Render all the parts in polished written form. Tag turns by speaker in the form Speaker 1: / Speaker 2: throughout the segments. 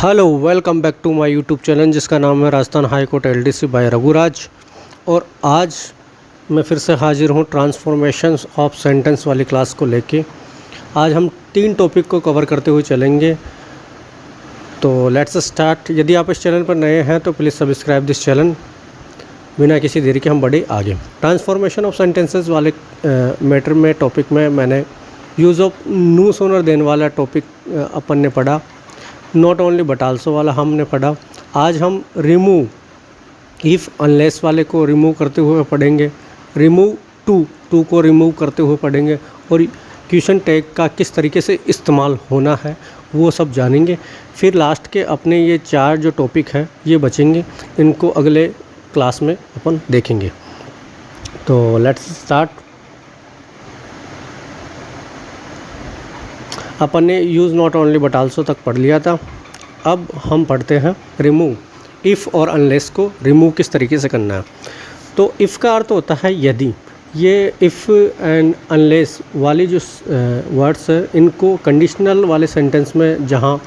Speaker 1: Hello welcome back to my YouTube channel जिसका नाम है Rajasthan high court LDC by Raghuraj. और आज मैं फिर से हाजिर हूँ ट्रांसफॉर्मेशंस ऑफ सेंटेंस वाली क्लास को लेके। आज हम 3 टॉपिक को कवर करते हुए चलेंगे, तो लेट्स स्टार्ट। यदि आप इस चैनल पर नए हैं तो प्लीज़ सब्सक्राइब दिस चैनल। बिना किसी देरी के हम बढ़े आगे। ट्रांसफॉर्मेशन ऑफ सेंटेंसेस वाले मैटर में टॉपिक में मैंने use of no sooner than वाला टॉपिक अपन ने पढ़ा, नॉट ओनली बट आल्सो वाला हमने पढ़ा। आज हम रिमूव इफ़ अनलेस वाले को रिमूव करते हुए पढ़ेंगे, रिमूव टू को रिमूव करते हुए पढ़ेंगे, और क्वेश्चन टैग का किस तरीके से इस्तेमाल होना है वो सब जानेंगे। फिर लास्ट के अपने ये 4 जो टॉपिक हैं ये बचेंगे, इनको अगले क्लास में अपन देखेंगे। तो लेट्स स्टार्ट। अपन ने use not only but also तक पढ़ लिया था। अब हम पढ़ते हैं रिमूव। इफ़ और अनलेस को रिमूव किस तरीके से करना है। तो इफ़ का अर्थ होता है यदि। ये इफ़ एंड अनलेस वाली जो वर्ड्स है इनको कंडीशनल वाले सेंटेंस में जहाँ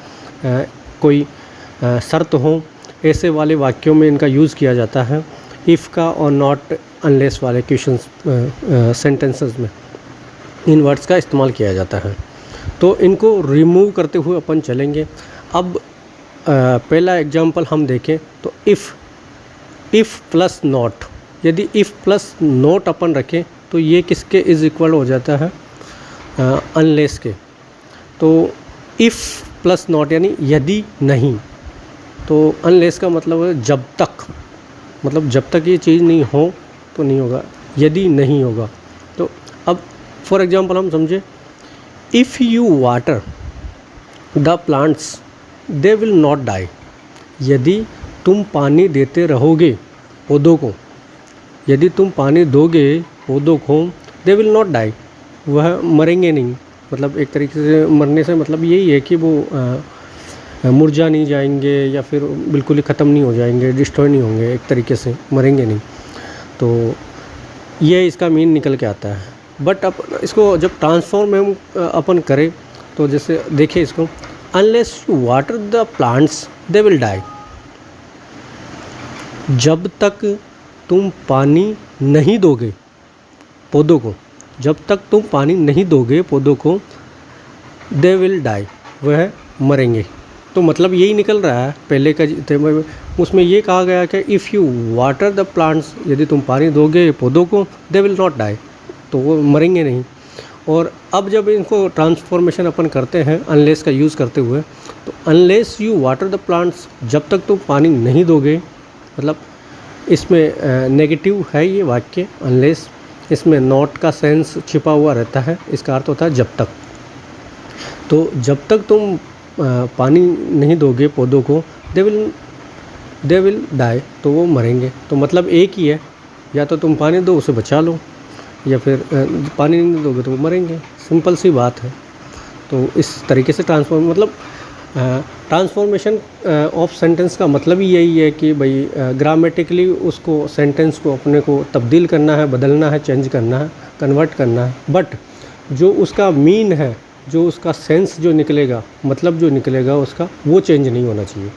Speaker 1: कोई शर्त हो ऐसे वाले वाक्यों में इनका यूज़ किया जाता है। इफ़ का और नॉट अनलेस वाले क्वेश्चन सेंटेंसेस में इन वर्ड्स का इस्तेमाल किया जाता है। तो इनको रिमूव करते हुए अपन चलेंगे। अब पहला एग्जांपल हम देखें तो इफ़ प्लस नॉट। यदि इफ़ प्लस नॉट अपन रखें तो ये किसके इज़ इक्वल हो जाता है, अनलेस के। तो इफ़ प्लस नॉट यानी यदि नहीं, तो अनलेस का मतलब है जब तक, मतलब जब तक ये चीज़ नहीं हो तो नहीं होगा, यदि नहीं होगा। तो अब फॉर एग्जांपल हम समझे, if you water the plants they will not die. यदि तुम पानी देते रहोगे पौधों को, यदि तुम पानी दोगे पौधों को, दे विल नॉट डाई, वह मरेंगे नहीं। मतलब एक तरीके से मरने से मतलब यही है कि वो मुरझा नहीं जाएंगे या फिर बिल्कुल ही ख़त्म नहीं हो जाएंगे, डिस्ट्रॉय नहीं होंगे, एक तरीके से मरेंगे नहीं। तो ये इसका मीन निकल के आता है। बट अब इसको जब ट्रांसफॉर्म अपन करें तो जैसे देखें इसको, unless you water the plants they will die. जब तक तुम पानी नहीं दोगे पौधों को, जब तक तुम पानी नहीं दोगे पौधों को, दे विल डाई, वह मरेंगे। तो मतलब यही निकल रहा है पहले का, उसमें ये कहा गया कि if you water the plants, यदि तुम पानी दोगे पौधों को, दे विल नॉट डाई, तो वो मरेंगे नहीं। और अब जब इनको ट्रांसफॉर्मेशन अपन करते हैं अनलेस का यूज़ करते हुए, तो unless you water the plants, जब तक तुम पानी नहीं दोगे, मतलब इसमें नेगेटिव है ये वाक्य अनलेस, इसमें नॉट का सेंस छिपा हुआ रहता है, इसका अर्थ होता है जब तक। तो जब तक तुम पानी नहीं दोगे पौधों को, दे विल डाई, तो वो मरेंगे। तो मतलब एक ही है, या तो तुम पानी दो उसे बचा लो, या फिर पानी नहीं दोगे तो वो मरेंगे। सिंपल सी बात है। तो इस तरीके से ट्रांसफॉर्मेशन ऑफ सेंटेंस का मतलब ही यही है कि भाई ग्रामेटिकली उसको सेंटेंस को अपने को तब्दील करना है, बदलना है, चेंज करना है, कन्वर्ट करना है। बट जो उसका मीन है, जो उसका सेंस जो निकलेगा, मतलब जो निकलेगा उसका, वो चेंज नहीं होना चाहिए।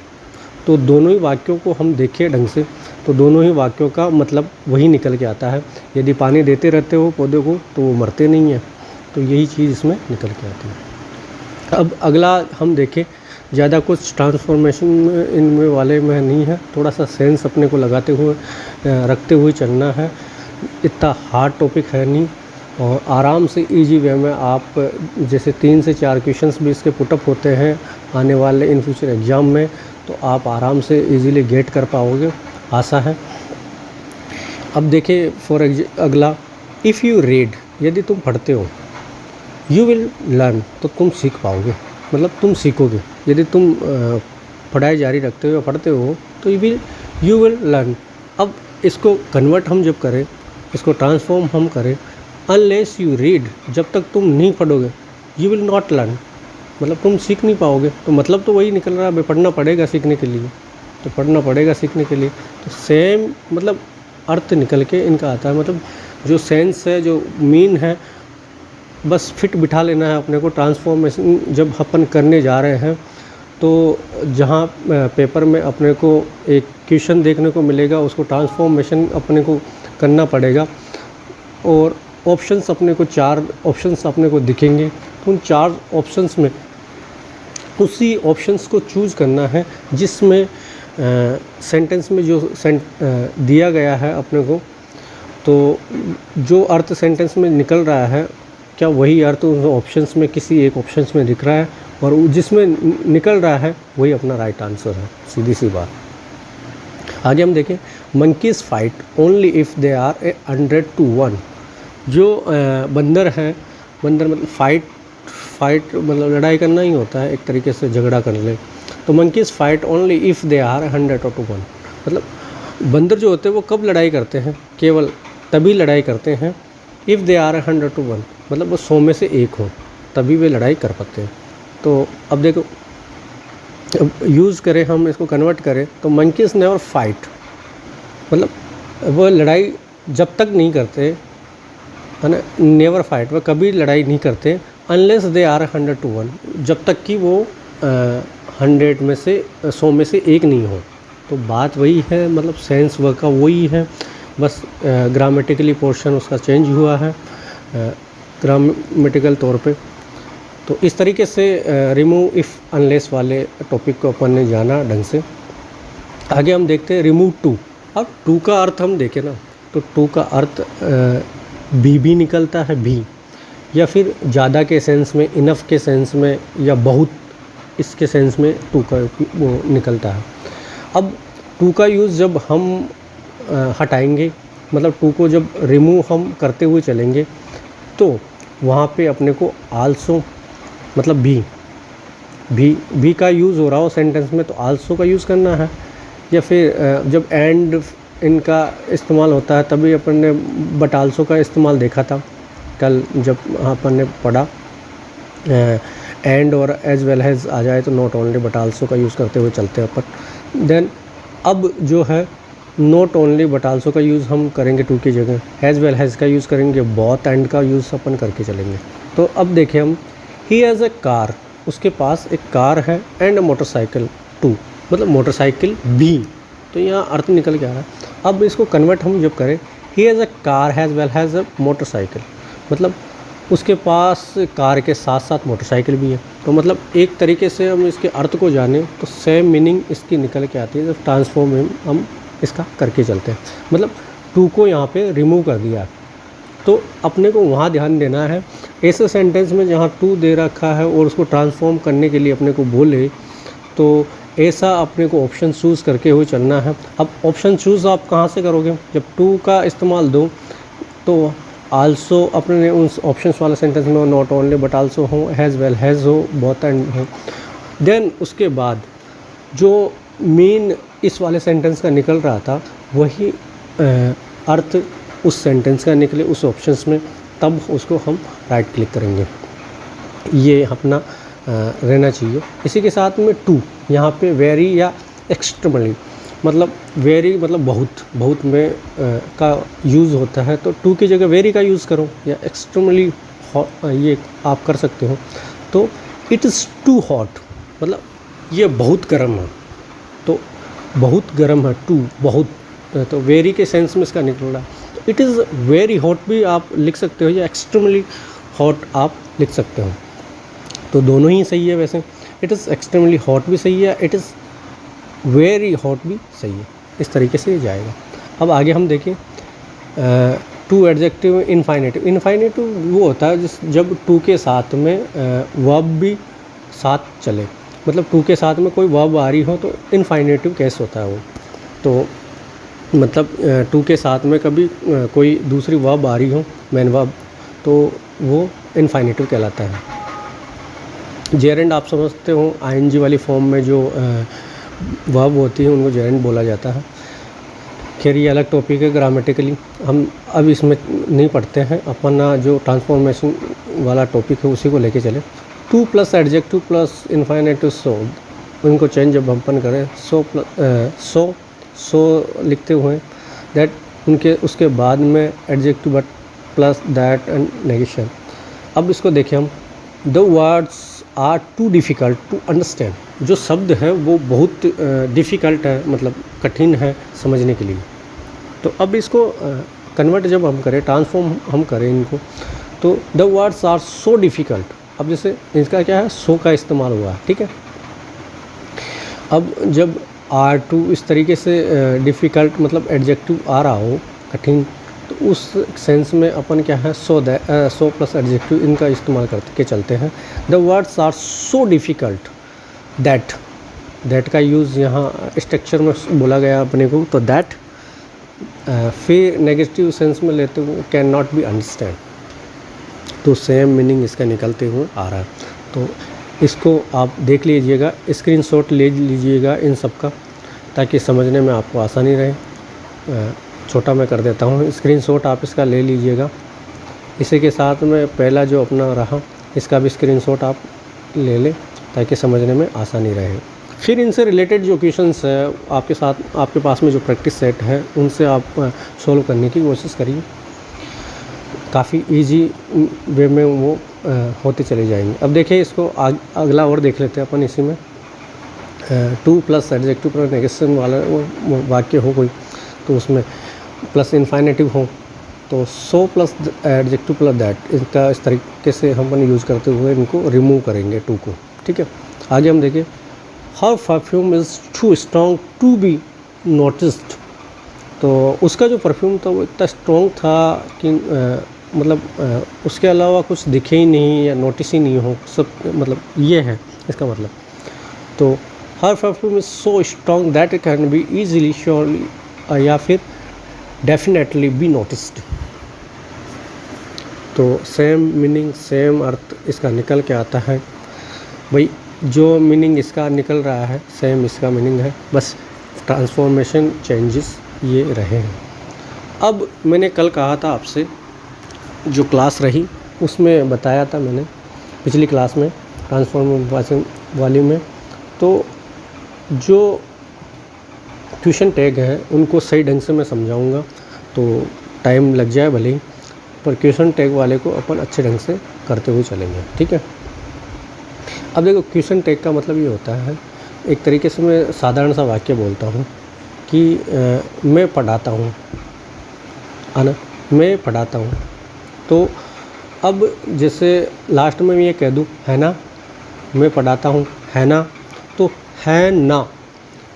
Speaker 1: तो दोनों ही वाक्यों को हम देखें ढंग से तो दोनों ही वाक्यों का मतलब वही निकल के आता है। यदि पानी देते रहते हो पौधों को तो वो मरते नहीं हैं। तो यही चीज़ इसमें निकल के आती है। अब अगला हम देखें, ज़्यादा कुछ ट्रांसफॉर्मेशन इनमें वाले में नहीं है, थोड़ा सा सेंस अपने को लगाते हुए रखते हुए चलना है। इतना हार्ड टॉपिक है नहीं, और आराम से इजी वे में आप जैसे 3 से 4 क्वेश्चंस भी इसके पुटअप होते हैं आने वाले इन फ्यूचर एग्ज़ाम में, तो आप आराम से इजीली गेट कर पाओगे, आशा है। अब देखिए अगला, इफ़ यू रीड, यदि तुम पढ़ते हो, यू विल लर्न, तो तुम सीख पाओगे, मतलब तुम सीखोगे। यदि तुम पढ़ाई जारी रखते हो या पढ़ते हो तो यू विल लर्न। अब इसको कन्वर्ट हम जब करें, इसको ट्रांसफॉर्म हम करें, अनलेस यू रीड, जब तक तुम नहीं पढ़ोगे, यू विल नॉट लर्न, मतलब तुम सीख नहीं पाओगे। तो मतलब तो वही निकल रहा है, पढ़ना पड़ेगा सीखने के लिए, तो पढ़ना पड़ेगा सीखने के लिए। तो सेम मतलब अर्थ निकल के इनका आता है, मतलब जो सेंस है, जो मीन है, बस फिट बिठा लेना है अपने को। ट्रांसफॉर्मेशन जब अपन करने जा रहे हैं तो जहाँ पेपर में अपने को एक क्वेश्चन देखने को मिलेगा, उसको ट्रांसफॉर्मेशन अपने को करना पड़ेगा और ऑप्शंस अपने को 4 ऑप्शंस अपने को दिखेंगे। तो उन 4 ऑप्शंस में उसी ऑप्शंस को चूज़ करना है जिसमें सेंटेंस में जो दिया गया है अपने को, तो जो अर्थ सेंटेंस में निकल रहा है क्या वही अर्थ उस ऑप्शंस में किसी एक ऑप्शंस में दिख रहा है और जिसमें निकल रहा है वही अपना राइट आंसर है। सीधी सी बात। आगे हम देखें, monkeys fight only if they are 100 to 1। जो बंदर हैं, बंदर मतलब फाइट मतलब लड़ाई करना ही होता है, एक तरीके से झगड़ा कर ले। तो monkeys fight only if they are 100 to 1, मतलब बंदर जो होते हैं वो कब लड़ाई करते हैं, केवल तभी लड़ाई करते हैं इफ़ दे आर 100 to 1, मतलब वो 100 में से 1 हो, तभी वे लड़ाई कर पाते हैं। तो अब देखो, अब यूज़ करें हम इसको कन्वर्ट करें तो मंकीज़ नेवर फाइट, मतलब वो लड़ाई जब तक नहीं करते है ना, नेवर फाइट, वह कभी लड़ाई नहीं करते अनलेस दे आर 100 to 1, जब तक कि वो 100 में से 100 में से 1 नहीं हो। तो बात वही है, मतलब सेंस वर्क का वही है, बस ग्रामेटिकली पोर्शन उसका चेंज हुआ है ग्रामेटिकल तौर पे। तो इस तरीके से रिमूव इफ़ अनलेस वाले टॉपिक को अपन ने जाना ढंग से। आगे हम देखते हैं रिमूव टू। अब टू का अर्थ हम देखें ना, तो टू का अर्थ भी निकलता है, भी, या फिर ज़्यादा के सेंस में, इनफ के सेंस में, या बहुत इसके सेंस में टू का वो निकलता है। अब टू का यूज़ जब हम हटाएंगे, मतलब टू को जब रिमूव हम करते हुए चलेंगे तो वहाँ पे अपने को आल्सो, मतलब भी का यूज़ हो रहा हो सेंटेंस में तो आल्सो का यूज़ करना है, या फिर जब एंड इनका इस्तेमाल होता है तभी अपन ने बट आल्सो का इस्तेमाल देखा था कल जब अपन ने पढ़ा। एंड और एज वेल हैज़ आ जाए तो नॉट ओनली बट आल्सो का यूज़ करते हुए चलते हैं अपन। देन अब जो है नॉट ओनली बट आल्सो का यूज़ हम करेंगे टू की जगह, हैज़ वेल हैज़ का यूज़ करेंगे, बोथ एंड का यूज़ अपन करके चलेंगे। तो अब देखें हम, ही हैज़ ए कार, उसके पास एक कार है, एंड अ मोटरसाइकिल टू, मतलब मोटरसाइकिल भी। तो यहाँ अर्थ निकल के आ रहा है। अब इसको कन्वर्ट हम जब करें, he has a car has well has a motorcycle, मतलब उसके पास कार के साथ साथ मोटरसाइकिल भी है। तो मतलब एक तरीके से हम इसके अर्थ को जाने तो सेम मीनिंग इसकी निकल के आती है जब ट्रांसफॉर्म हम इसका करके चलते हैं। मतलब टू को यहाँ पे रिमूव कर दिया, तो अपने को वहाँ ध्यान देना है ऐसे सेंटेंस में जहाँ टू दे रखा है और उसको ट्रांसफॉर्म करने के लिए अपने को बोले, तो ऐसा अपने को ऑप्शन चूज़ करके हुए चलना है। अब ऑप्शन चूज़ आप कहाँ से करोगे, जब टू का इस्तेमाल दो तो आल्सो अपने उन ऑप्शंस वाले सेंटेंस में नॉट ओनली बट आल्सो हो, हैज़ वेल हैज़ हो, बोथ एंड हो। देन उसके बाद जो मेन इस वाले सेंटेंस का निकल रहा था वही अर्थ उस सेंटेंस का निकले उस ऑप्शंस में, तब उसको हम राइट क्लिक करेंगे। ये अपना रहना चाहिए। इसी के साथ में टू यहाँ पे वेरी या एक्सट्रीमली, मतलब वेरी मतलब बहुत में का यूज़ होता है, तो टू की जगह वेरी का यूज़ करो, या एक्सट्रीमली ये आप कर सकते हो। तो इट इज़ टू हॉट, मतलब ये बहुत गर्म है, तो बहुत गर्म है टू, बहुत, तो वेरी के सेंस में इसका निकल रहा है। तो इट इज़ वेरी हॉट भी आप लिख सकते हो या एक्सट्रीमली हॉट आप लिख सकते हो, तो दोनों ही सही है वैसे। इट इज़ एक्सट्रीमली हॉट भी सही है, इट इज़ वेरी हॉट भी सही है, इस तरीके से ये जाएगा। अब आगे हम देखें टू एडजेक्टिव इनफाइनेटिव। इनफाइनेटिव वो होता है जब टू के साथ में वर्ब भी साथ चले, मतलब टू के साथ में कोई वर्ब आ रही हो तो इनफाइनेटिव केस होता है वो। तो मतलब टू के साथ में कभी कोई दूसरी वर्ब आ रही हो, मेन वर्ब, तो वो इनफाइनेटिव कहलाता है। जेरेंड आप समझते हो, आईएनजी वाली फॉर्म में जो वर्ब होती है उनको जेरेंड बोला जाता है। खैर ये अलग टॉपिक है, ग्रामेटिकली हम अब इसमें नहीं पढ़ते हैं, अपना जो ट्रांसफॉर्मेशन वाला टॉपिक है उसी को लेके चले। टू प्लस एडजेक्टिव प्लस इनफाइनेटिव सो, उनको चेंज जब हम करें सो प्लस सो लिखते हुए दैट, उनके उसके बाद में adjective but plus that and negation. अब इसको देखें हम, the words are too difficult to understand, जो शब्द है वो बहुत डिफ़िकल्ट है, मतलब कठिन है समझने के लिए। तो अब इसको कन्वर्ट जब हम करें, ट्रांसफॉर्म हम करें इनको, तो the words are so difficult. अब जैसे इसका क्या है, सो का इस्तेमाल हुआ है, ठीक है। अब जब आर टू इस तरीके से डिफ़िकल्ट मतलब एडजेक्टिव आ रहा हो, कठिन, तो उस सेंस में अपन क्या है, सो प्लस एडजेक्टिव इनका इस्तेमाल करके चलते हैं। The words are so difficult that का यूज़ यहाँ स्ट्रक्चर में बोला गया अपने को, तो दैट फिर नेगेटिव सेंस में लेते हुए कैन नॉट बी अंडरस्टैंड, तो सेम मीनिंग इसका निकलते हुए आ रहा है। तो इसको आप देख लीजिएगा, स्क्रीनशॉट ले लीजिएगा इन सब का, ताकि समझने में आपको आसानी रहे। छोटा मैं कर देता हूँ, स्क्रीनशॉट आप इसका ले लीजिएगा। इसी के साथ में पहला जो अपना रहा, इसका भी स्क्रीनशॉट आप ले लें ताकि समझने में आसानी रहे। फिर इनसे रिलेटेड जो क्वेश्चंस है आपके पास में जो प्रैक्टिस सेट है, उनसे आप सॉल्व करने की कोशिश करिए। काफ़ी इजी वे में वो होते चले जाएंगे। अब देखिए, इसको अगला और देख लेते हैं अपन। इसी में two plus adjective plus negation वाला वो वाक्य हो कोई, तो उसमें प्लस इन्फाइनेटिव हो, तो so plus adjective plus that, इसका इस तरीके से हम अपन यूज़ करते हुए इनको रिमूव करेंगे टू को, ठीक है। आगे हम देखें, हर perfume is too strong to be noticed. तो उसका जो परफ्यूम था वो इतना स्ट्रॉन्ग था कि मतलब उसके अलावा कुछ दिखे ही नहीं या नोटिस ही नहीं हो, सब मतलब ये है इसका मतलब। तो हर perfume is so strong that it can be easily surely या फिर डेफिनेटली बी नोटिस्ड। तो सेम मीनिंग सेम अर्थ इसका निकल के आता है भाई। जो मीनिंग इसका निकल रहा है सेम इसका मीनिंग है, बस ट्रांसफॉर्मेशन चेंजेस ये रहे हैं। अब मैंने कल कहा था आपसे, जो क्लास रही उसमें बताया था मैंने पिछली क्लास में ट्रांसफॉर्मेशन वाली में, तो जो ट्यूशन टैग हैं उनको सही ढंग से मैं समझाऊंगा, तो टाइम लग जाए भले ही, पर क्वेश्चन टैग वाले को अपन अच्छे ढंग से करते हुए चलेंगे, ठीक है। अब देखो, क्वेश्चन टैग का मतलब ये होता है, एक तरीके से मैं साधारण सा वाक्य बोलता हूँ कि मैं पढ़ाता हूँ, है ना, मैं पढ़ाता हूँ। तो अब जैसे लास्ट में मैं ये कह दूँ, है ना, मैं पढ़ाता हूँ, है ना, तो है ना,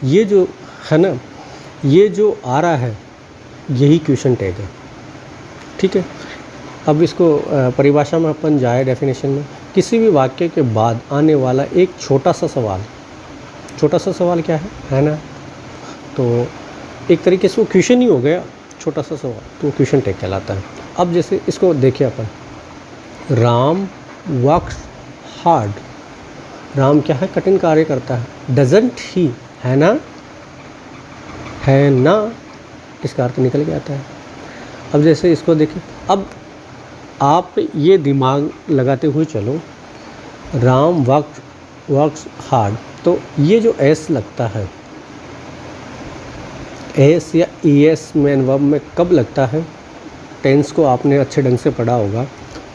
Speaker 1: ये जो है ना, ये जो आ रहा है यही क्वेश्चन टैग है, ठीक है। अब इसको परिभाषा में अपन जाए, डेफिनेशन में, किसी भी वाक्य के बाद आने वाला एक छोटा सा सवाल क्या है ना, तो एक तरीके से वो क्वेश्चन ही हो गया, छोटा सा सवाल, तो क्वेश्चन टैग कहलाता है। अब जैसे इसको देखिए अपन, राम वर्क्स हार्ड, राम क्या है, कठिन कार्य करता है, डजंट ही, है ना, इसका अर्थ निकल के आता है। अब जैसे इसको देखिए, अब आप ये दिमाग लगाते हुए चलो, राम वर्क्स हार्ड, तो ये जो एस लगता है, एस या ई एस मेन वर्ब में कब लगता है, टेंस को आपने अच्छे ढंग से पढ़ा होगा,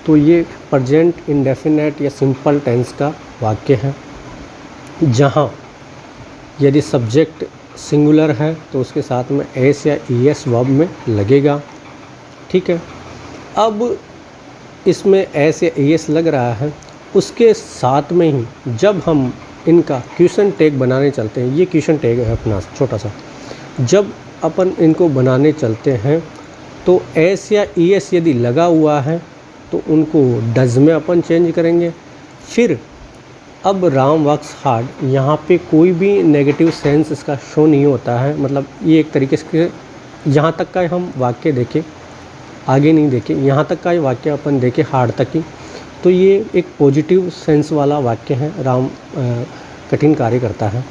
Speaker 1: तो ये प्रेजेंट इंडेफिनेट या सिंपल टेंस का वाक्य है, जहाँ यदि सब्जेक्ट सिंगुलर है तो उसके साथ में एस या ई एस वर्ब में लगेगा, ठीक है। अब इसमें एस या ई एस लग रहा है, उसके साथ में ही जब हम इनका क्वेश्चन टैग बनाने चलते हैं, ये क्वेश्चन टैग है अपना छोटा सा, जब अपन इनको बनाने चलते हैं तो एस या ई एस यदि लगा हुआ है तो उनको डज में अपन चेंज करेंगे। फिर अब राम वर्क्स हार्ड, यहाँ पे कोई भी नेगेटिव सेंस इसका शो नहीं होता है, मतलब ये एक तरीके से, यहाँ तक का हम वाक्य देखें, आगे नहीं देखें, यहाँ तक का ये वाक्य अपन देखें हार्ड तक ही, तो ये एक पॉजिटिव सेंस वाला वाक्य है, राम कठिन कार्य करता है,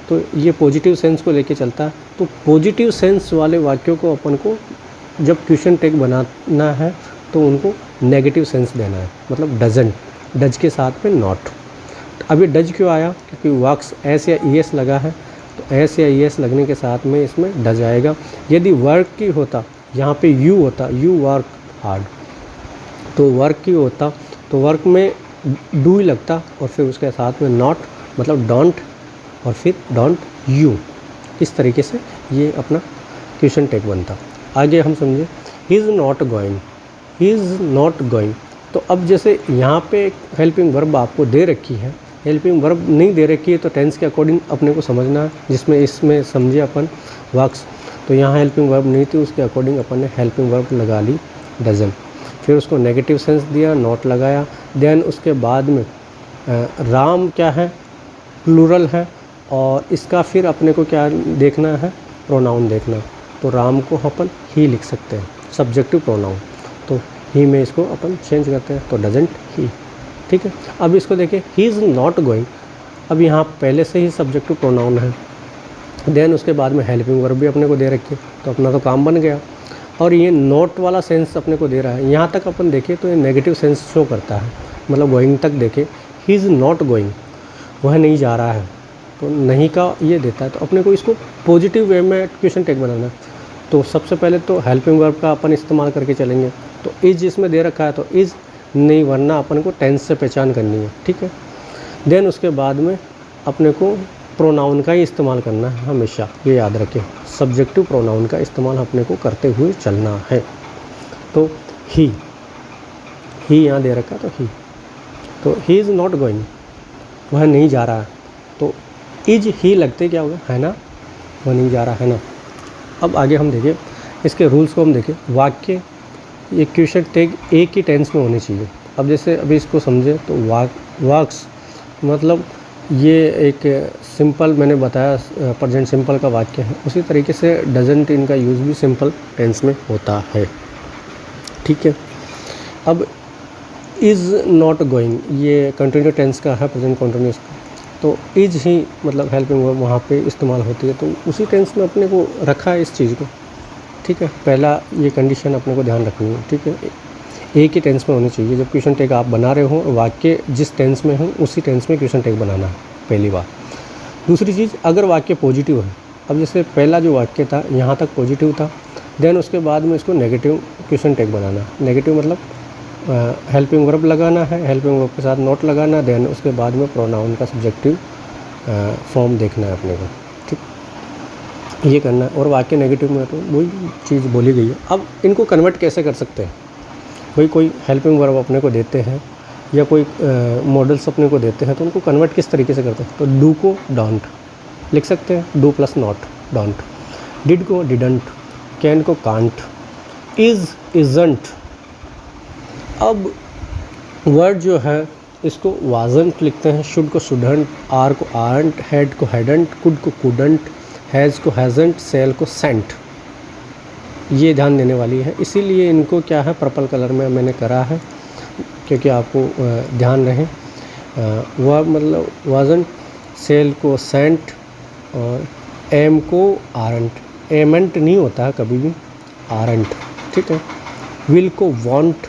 Speaker 1: तो ये पॉजिटिव सेंस को लेके चलता है। तो पॉजिटिव सेंस वाले वाक्यों को अपन को जब क्वेश्चन टैग बनाना है तो उनको नेगेटिव सेंस देना है, मतलब डजंट, डज के साथ में नॉट। अभी डज क्यों आया, क्योंकि वर्क्स एस या ई एस लगा है, तो एस या ई एस लगने के साथ में इसमें डज आएगा। यदि वर्क की होता, यहाँ पे यू होता, यू वर्क हार्ड, तो वर्क की होता तो वर्क में डू ही लगता और फिर उसके साथ में नॉट, मतलब डोंट, और फिर डोंट यू। इस तरीके से ये अपना क्वेश्चन टैग बनता। आगे हम समझे he is not going, he is not going. तो अब जैसे यहाँ पे हेल्पिंग वर्ब आपको दे रखी है, हेल्पिंग वर्ब नहीं दे रखी है तो टेंस के अकॉर्डिंग अपने को समझना है, जिसमें इसमें समझे अपन वर्क्स। तो यहाँ हेल्पिंग वर्ब नहीं थी, उसके अकॉर्डिंग अपन ने हेल्पिंग वर्ब लगा ली डजन। फिर उसको नेगेटिव सेंस दिया, नॉट लगाया। देन उसके बाद में राम क्या है, प्लूरल है, और इसका फिर अपने को क्या देखना है, प्रोनाउन देखना। तो राम को अपन ही लिख सकते हैं, सब्जेक्टिव प्रोनाउन। तो ही में इसको अपन चेंज करते हैं, तो डजंट ही। ठीक है, अब इसको देखिए ही इज़ नॉट गोइंग। अब यहाँ पहले से ही सब्जेक्टिव प्रोनाउन है, देन उसके बाद में हेल्पिंग वर्ब भी अपने को दे रखी है, तो अपना तो काम बन गया। और ये नॉट वाला सेंस अपने को दे रहा है। यहाँ तक अपन देखें तो ये नेगेटिव सेंस शो करता है, मतलब गोइंग तक देखें, ही इज़ नॉट गोइंग, वह नहीं जा रहा है, तो नहीं का ये देता है। तो अपने को इसको पॉजिटिव वे में क्वेश्चन टैग बनाना है। तो सबसे पहले तो हेल्पिंग वर्ब का अपन इस्तेमाल करके चलेंगे। तो इज़ इसमें दे रखा है तो इज़ नहीं, वरना अपन को टेंस से पहचान करनी है। ठीक है, देन उसके बाद में अपने को प्रोनाउन का ही इस्तेमाल करना है हमेशा, ये याद रखें, सब्जेक्टिव प्रोनाउन का इस्तेमाल अपने को करते हुए चलना है। तो ही यहाँ दे रखा तो ही, तो ही इज़ नॉट गोइंग, वह नहीं जा रहा है। तो इज ही लगते क्या होगा, है ना, वह नहीं जा रहा है ना। अब आगे हम देखें इसके रूल्स को, हम देखें वाक्य ये क्वेश्चन टैग एक ही टेंस में होने चाहिए। अब जैसे अभी इसको समझे तो वाक्स मतलब ये एक सिंपल मैंने बताया प्रेजेंट सिंपल का वाक्य है, उसी तरीके से डजंट इनका यूज़ भी सिंपल टेंस में होता है। ठीक है, अब इज़ नॉट गोइंग ये कंटिन्यू टेंस का है, प्रेजेंट कंटिन्यूस का। तो इज ही मतलब हेल्पिंग वर्ब वहाँ पे इस्तेमाल होती है, तो उसी टेंस में अपने को रखा है इस चीज़ को। ठीक है, पहला ये कंडीशन अपने को ध्यान रखनी है। ठीक है, एक ही टेंस में होनी चाहिए। जब क्वेश्चन टैग आप बना रहे हो, वाक्य जिस टेंस में हो उसी टेंस में क्वेश्चन टैग बनाना है, पहली बात। दूसरी चीज़, अगर वाक्य पॉजिटिव है, अब जैसे पहला जो वाक्य था यहाँ तक पॉजिटिव था, देन उसके बाद में इसको नेगेटिव क्वेश्चन टैग बनाना है। नेगेटिव मतलब हेल्पिंग वर्ब लगाना है, हेल्पिंग वर्ब के साथ नॉट लगाना, देन उसके बाद में प्रोनाउन का सब्जेक्टिव फॉर्म देखना है अपने को। ठीक, ये करना है। और वाक्य नेगेटिव में तो वही चीज़ बोली गई है। अब इनको कन्वर्ट कैसे कर सकते हैं भाई, कोई हेल्पिंग वर्ब अपने को देते हैं या कोई मॉडल्स अपने को देते हैं, तो उनको कन्वर्ट किस तरीके से करते हैं। तो डू को डोंट लिख सकते हैं, do plus not don't. Did को डिडंट, कैन को कांट, इज़ इजंट। अब वर्ड जो है इसको वाजंट लिखते हैं, शुड को शुडंट, आर को आरंट, हैड को हैडंट, कुड को कुडंट, हैज़ को हैज़ंट, सेल को सेंट। ये ध्यान देने वाली है, इसीलिए इनको क्या है पर्पल कलर में मैंने करा है, क्योंकि आपको ध्यान रहे। वर्ब मतलब वाजंट, सेल को सेंट, और एम को आरंट। एमेंट नहीं होता है कभी भी, आरंट। ठीक है, विल को वांट,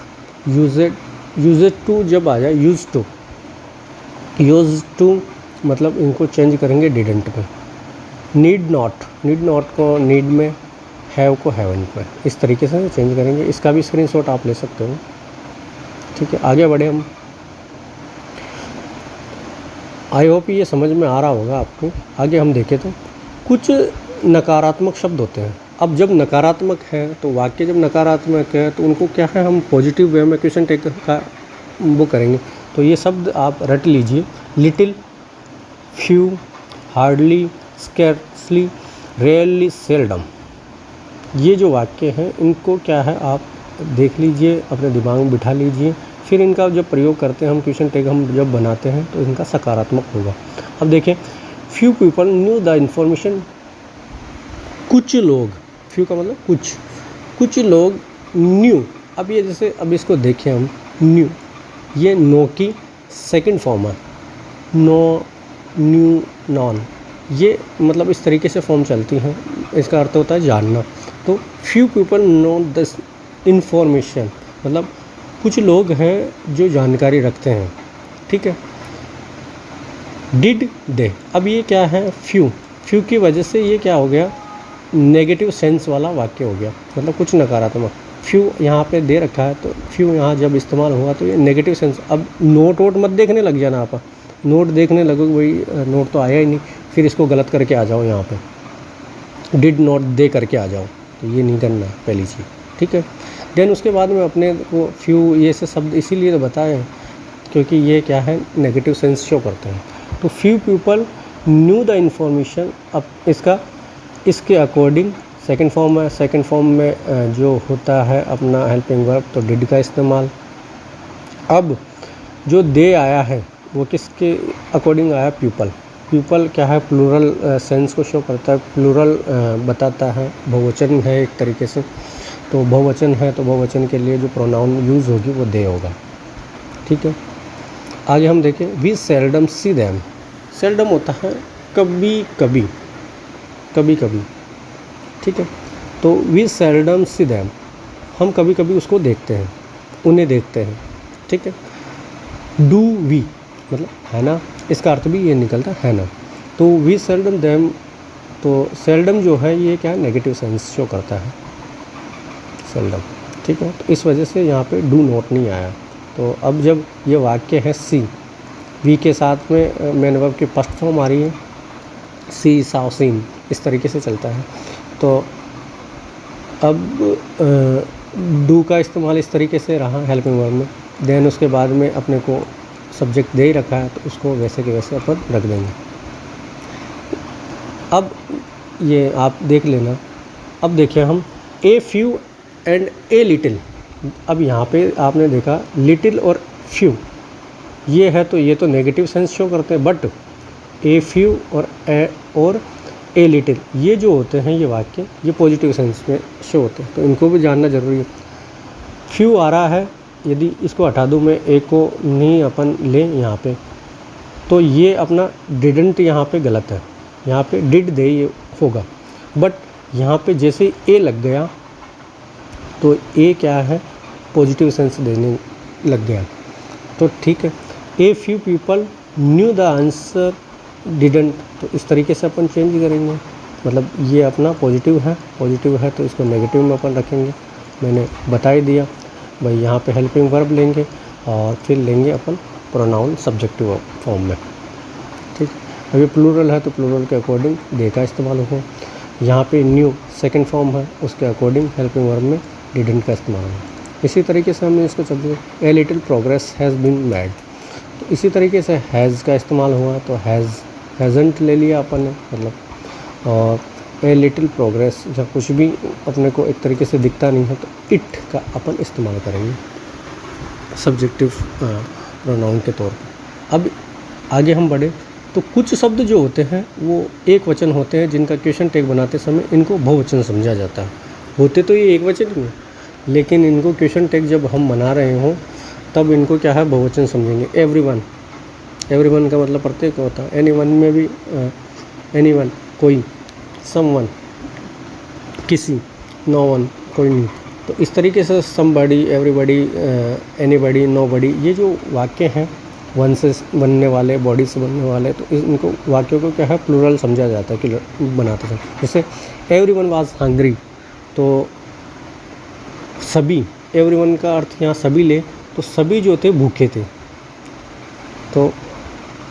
Speaker 1: यूज टू जब आ जाए यूज टू मतलब इनको चेंज करेंगे डिडंट में। नीड नॉट को नीड में, हैव को हैवंट में, इस तरीके से चेंज करेंगे। इसका भी स्क्रीनशॉट आप ले सकते हो। ठीक है, आगे बढ़े हम। आई होप ये समझ में आ रहा होगा आपको। आगे हम देखें तो कुछ नकारात्मक शब्द होते हैं। अब जब नकारात्मक है तो वाक्य जब नकारात्मक है तो उनको क्या है हम पॉजिटिव वे में क्वेश्चन टैग का वो करेंगे। तो ये शब्द आप रट लीजिए, little, few, hardly, scarcely, rarely, seldom. ये जो वाक्य हैं इनको क्या है आप देख लीजिए, अपने दिमाग में बिठा लीजिए, फिर इनका जब प्रयोग करते हैं हम क्वेश्चन टैग हम जब बनाते हैं तो इनका सकारात्मक होगा। अब देखें, few people new the information, कुछ लोग, फ्यू का मतलब कुछ लोग न्यू। अब ये जैसे अब इसको देखें हम, न्यू ये नो की सेकंड फॉर्म है, नो, न्यू, नॉन, ये मतलब इस तरीके से फॉर्म चलती हैं। इसका अर्थ होता है जानना। तो few people know this information मतलब कुछ लोग हैं जो जानकारी रखते हैं। ठीक है, डिड दे, अब ये क्या है फ्यू की वजह से ये क्या हो गया, नेगेटिव सेंस वाला वाक्य हो गया, मतलब कुछ नकारात्मक। फ्यू यहाँ पे दे रखा है तो फ्यू यहाँ जब इस्तेमाल हुआ तो ये नेगेटिव सेंस। अब नोट वोट मत देखने लग जाना, आप नोट देखने लगोगे वही नोट तो आया ही नहीं। फिर इसको गलत करके आ जाओ यहाँ पे, डिड नॉट दे करके आ जाओ, तो ये नहीं करना है पहली चीज़, ठीक है। देन उसके बाद में अपने को फ्यू ये से शब्द इसीलिए तो बताए क्योंकि ये क्या है, नेगेटिव सेंस शो करते हैं। तो few people new the information, अब इसके अकॉर्डिंग सेकंड फॉर्म है। सेकंड फॉर्म में जो होता है अपना हेल्पिंग वर्ब, तो डिड का इस्तेमाल। अब जो दे आया है वो किसके अकॉर्डिंग आया, पीपल। पीपल क्या है, प्लूरल सेंस को शो करता है, प्लूरल बताता है, बहुवचन है एक तरीके से। तो बहुवचन है तो बहुवचन के लिए जो प्रोनाउन यूज़ होगी वो दे होगा, ठीक है। आगे हम देखें, we seldom see them. Seldom होता है कभी कभी, कभी कभी, ठीक है। तो वी सेल्डम सी दैम, हम कभी कभी उसको देखते हैं, उन्हें देखते हैं, ठीक है। डू वी मतलब है ना, इसका अर्थ भी ये निकलता है ना। तो वी सेल्डम दैम, तो सेल्डम जो है ये क्या है, नेगेटिव सेंस शो करता है, सेल्डम, ठीक है। तो इस वजह से यहाँ पे डू नॉट नहीं आया। तो अब जब ये वाक्य है सी, वी के साथ में मेन वर्ब की फर्स्ट फॉर्म आ रही है, सी साव सीन, इस तरीके से चलता है। तो अब डू का इस्तेमाल इस तरीके से रहा हेल्पिंग वर्ब में। देन उसके बाद में अपने को सब्जेक्ट दे ही रखा है, तो उसको वैसे के वैसे अपन रख देंगे। अब ये आप देख लेना। अब देखिए हम a few and a little. अब यहाँ पे आपने देखा लिटिल और फ्यू ये है, तो ये तो नेगेटिव सेंस शो करते हैं, बट ए फ्यू और ए लिटिल ये जो होते हैं ये वाक्य, ये पॉजिटिव सेंस में शो होते हैं, तो इनको भी जानना ज़रूरी है। फ्यू आ रहा है, यदि इसको हटा दूँ मैं, ए को नहीं अपन लें यहाँ पे, तो ये अपना डिडंट यहाँ पे गलत है, यहाँ पे डिड दे ये होगा। बट यहाँ पे जैसे ए लग गया तो ए क्या है, पॉजिटिव सेंस देने लग गया, तो ठीक है। A few people new the answer didn't, तो इस तरीके से अपन चेंज करेंगे, मतलब ये अपना पॉजिटिव है तो इसको नेगेटिव में अपन रखेंगे। मैंने बता ही दिया भाई, यहाँ पे हेल्पिंग वर्ब लेंगे और फिर लेंगे अपन प्रोनाउन सब्जेक्टिव फॉर्म में, ठीक। अभी प्लूरल है तो प्लूरल के अकॉर्डिंग दे का इस्तेमाल होगा। यहाँ पे न्यू सेकंड फॉर्म है, उसके अकॉर्डिंग हेल्पिंग वर्ब में डिडंट का इस्तेमाल होगा। इसी तरीके से हमने इसको चलते, a little progress has been made, तो इसी तरीके से हैज़ का इस्तेमाल हुआ, तो हैज़ंट ले लिया अपन ने, मतलब। और ए लिटिल प्रोग्रेस, जब कुछ भी अपने को एक तरीके से दिखता नहीं है तो इट का अपन इस्तेमाल करेंगे सब्जेक्टिव प्रोनाउन के तौर पर। अब आगे हम बढ़े तो कुछ शब्द जो होते हैं वो एक वचन होते हैं, जिनका क्वेश्चन टैग बनाते समय इनको बहुवचन समझा जाता है। होते तो ये एक वचन ही है, लेकिन इनको क्वेश्चन टैग जब हम बना रहे हों तब इनको क्या है, बहुवचन समझेंगे। एवरीवन का मतलब प्रत्येक होता है, एनीवन में भी एनीवन कोई, समवन किसी, नो वन कोई नहीं। तो इस तरीके से समबडी, एवरीबडी, एनीबडी, नोबडी, ये जो वाक्य हैं वन से बनने वाले, बॉडी से बनने वाले, तो इनको वाक्यों को क्या है, प्लूरल समझा जाता है कि बनाते हैं। जैसे एवरीवन वाज हंग्री, तो सभी, एवरीवन का अर्थ यहाँ सभी ले, तो सभी जो थे भूखे थे, तो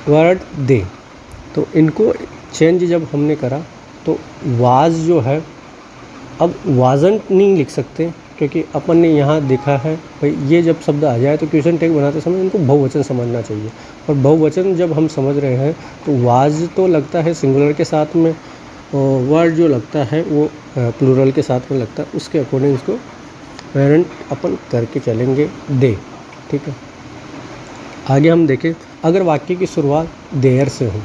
Speaker 1: वर्ड दे, तो इनको चेंज जब हमने करा तो वाज जो है, अब वाजंट नहीं लिख सकते क्योंकि अपन ने यहाँ देखा है भाई, ये जब शब्द आ जाए तो क्वेश्चन टैग बनाते समय इनको बहुवचन समझना चाहिए। और बहुवचन जब हम समझ रहे हैं तो वाज तो लगता है सिंगुलर के साथ में, और वर्ड जो लगता है वो प्लूरल के साथ में लगता है, उसके अकॉर्डिंग इसको पेरेंट अपन करके चलेंगे दे, ठीक है। आगे हम देखें, अगर वाक्य की शुरुआत देयर से हो।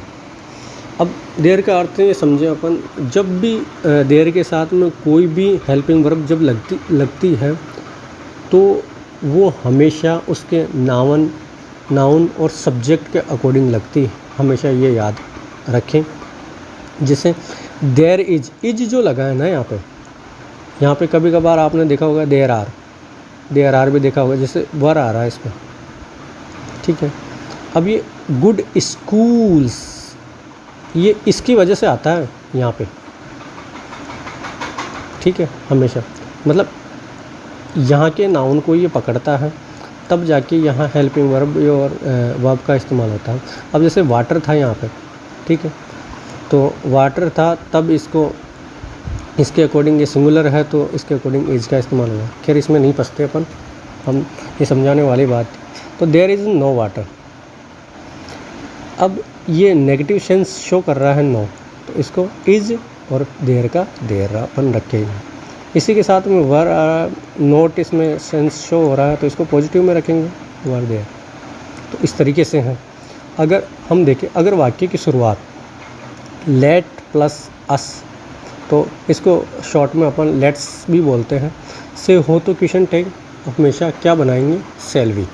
Speaker 1: अब देयर का अर्थ ये समझे अपन, जब भी देयर के साथ में कोई भी हेल्पिंग वर्ब जब लगती है तो वो हमेशा उसके नाउन और सब्जेक्ट के अकॉर्डिंग लगती है, हमेशा ये याद रखें। जैसे देयर इज जो लगा है ना यहाँ पे कभी कभार आपने देखा होगा देयर आर भी देखा होगा, जैसे वर आ रहा है इसमें, ठीक है। अब ये गुड स्कूल्स, ये इसकी वजह से आता है यहाँ पे, ठीक है, हमेशा, मतलब यहाँ के नाउन को ये पकड़ता है, तब जाके यहाँ हेल्पिंग वर्ब और वर्ब का इस्तेमाल होता है। अब जैसे वाटर था यहाँ पे, ठीक है, तो वाटर था तब इसके अकॉर्डिंग ये सिंगुलर है तो इसके अकॉर्डिंग इज का इस्तेमाल हुआ। खैर इसमें नहीं फंसते अपन, हम ये समझाने वाली बात थी। तो देयर इज़ नो वाटर। अब ये नेगेटिव सेंस शो कर रहा है नो, तो इसको इज और देयर का देयर अपन रखेंगे। इसी के साथ में वर नोट इसमें सेंस शो हो रहा है तो इसको पॉजिटिव में रखेंगे वर देयर। तो इस तरीके से हैं। अगर हम देखें, अगर वाक्य की शुरुआत लेट प्लस अस, तो इसको शॉर्ट में अपन लेट्स भी बोलते हैं, से हो तो क्वेश्चन टैग हमेशा क्या बनाएंगे, शैल बी।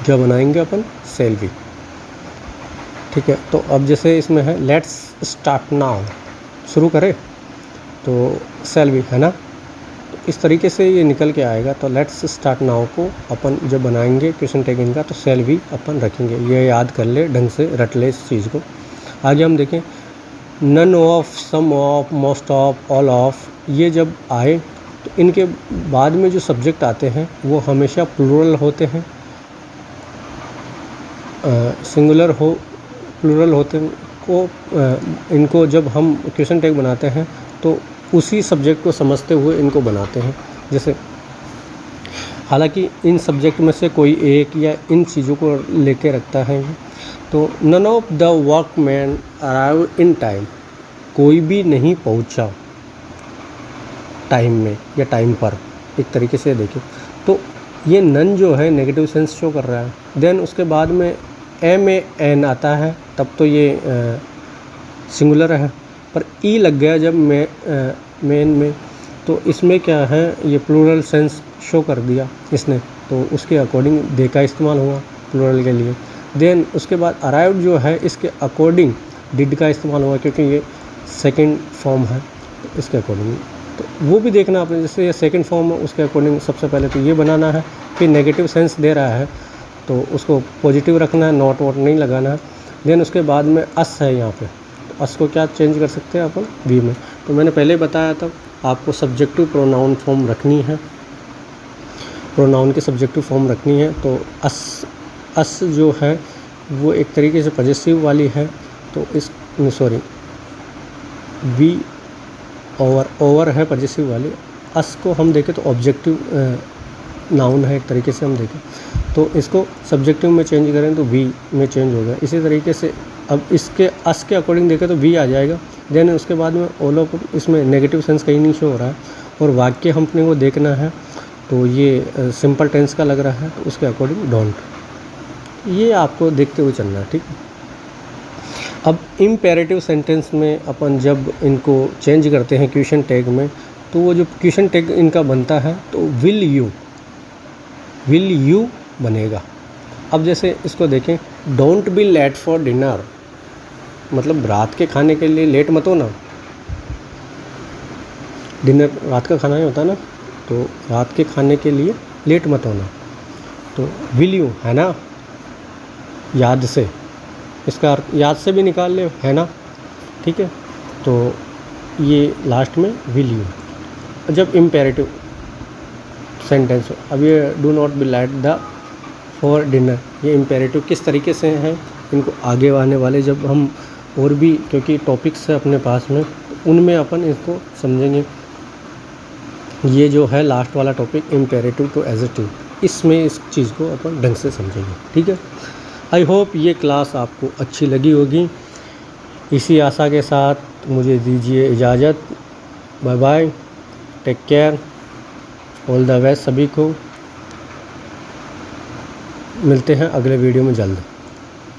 Speaker 1: क्या बनाएंगे अपन, शैल बी। ठीक है। तो अब जैसे इसमें है लेट्स स्टार्ट नाउ, शुरू करें तो शैल बी है ना। तो इस तरीके से ये निकल के आएगा। तो लेट्स स्टार्ट नाउ को अपन जब बनाएंगे क्वेश्चन टैग इनका तो शैल बी अपन रखेंगे। ये याद कर ले, ढंग से रट ले इस चीज़ को। आगे हम देखें none of, some of, most of, all of, ये जब आए तो इनके बाद में जो सब्जेक्ट आते हैं वो हमेशा प्लूरल होते हैं। सिंगुलर हो प्लूरल होते को इनको जब हम क्वेश्चन टैग बनाते हैं तो उसी सब्जेक्ट को समझते हुए इनको बनाते हैं। जैसे हालांकि इन सब्जेक्ट में से कोई एक या इन चीज़ों को लेके रखता है। तो none of the workman arrive in time, कोई भी नहीं पहुंचा टाइम में या टाइम पर, एक तरीके से देखें तो ये नन जो है नेगेटिव सेंस शो कर रहा है। देन उसके बाद में एम ए एन आता है तब तो ये सिंगुलर है, पर ई लग गया जब मेन में तो इसमें क्या है, ये प्लूरल सेंस शो कर दिया इसने, तो उसके अकॉर्डिंग दे का इस्तेमाल हुआ प्लूरल के लिए। देन उसके बाद अराइव्ड जो है इसके अकॉर्डिंग डिड का इस्तेमाल हुआ क्योंकि ये सेकंड फॉर्म है, तो इसके अकॉर्डिंग तो वो भी देखना आपने। जैसे ये सेकंड फॉर्म है उसके अकॉर्डिंग सबसे पहले तो ये बनाना है, फिर नेगेटिव सेंस दे रहा है तो उसको पॉजिटिव रखना है, नॉट वॉट नहीं लगाना है। देन उसके बाद में अस है यहाँ पे, तो अस को क्या चेंज कर सकते हैं अपन, वी में। तो मैंने पहले बताया था आपको सब्जेक्टिव प्रोनाउन फॉर्म रखनी है, प्रोनाउन की सब्जेक्टिव फॉर्म रखनी है। तो अस जो है वो एक तरीके से पॉजेसिव वाली है, तो इस सॉरी वी ओवर है पॉजेसिव वाली। अस को हम देखें तो ऑब्जेक्टिव नाउन है एक तरीके से हम देखें, तो इसको सब्जेक्टिव में चेंज करें तो वी में चेंज होगा। इसी तरीके से अब इसके अस के अकॉर्डिंग देखें तो वी आ जाएगा। देन उसके बाद में ऑल ऑफ, इसमें नेगेटिव सेंस कहीं नहीं शो हो रहा है और वाक्य हमने को देखना है तो ये सिंपल टेंस का लग रहा है, तो उसके अकॉर्डिंग डोंट, ये आपको देखते हुए चलना है। ठीक है। अब इम्पेरेटिव सेंटेंस में अपन जब इनको चेंज करते हैं क्वेश्चन टैग में, तो वो जो क्वेश्चन टैग इनका बनता है तो विल यू बनेगा। अब जैसे इसको देखें, don't be late for dinner, मतलब रात के खाने के लिए लेट मत हो ना। डिनर रात का खाना ही होता है ना, तो रात के खाने के लिए लेट मत होना। तो विल यू है ना, याद से, इसका याद से भी निकाल ले, है ना। ठीक है। तो ये लास्ट में विल यू जब इम्पेरेटिव सेंटेंस हो। अब ये do not be let the for dinner, ये इम्पेरेटिव किस तरीके से हैं, इनको आगे आने वाले जब हम और भी, क्योंकि टॉपिक्स है अपने पास में, उनमें अपन इसको समझेंगे। ये जो है लास्ट वाला टॉपिक इम्पेरेटिव टू एडजेक्टिव, इसमें इस चीज़ को अपन ढंग से समझेंगे। ठीक है। आई होप ये क्लास आपको अच्छी लगी होगी। इसी आशा के साथ मुझे दीजिए इजाज़त। Bye bye, take care, all the best सभी को। मिलते हैं अगले वीडियो में जल्द।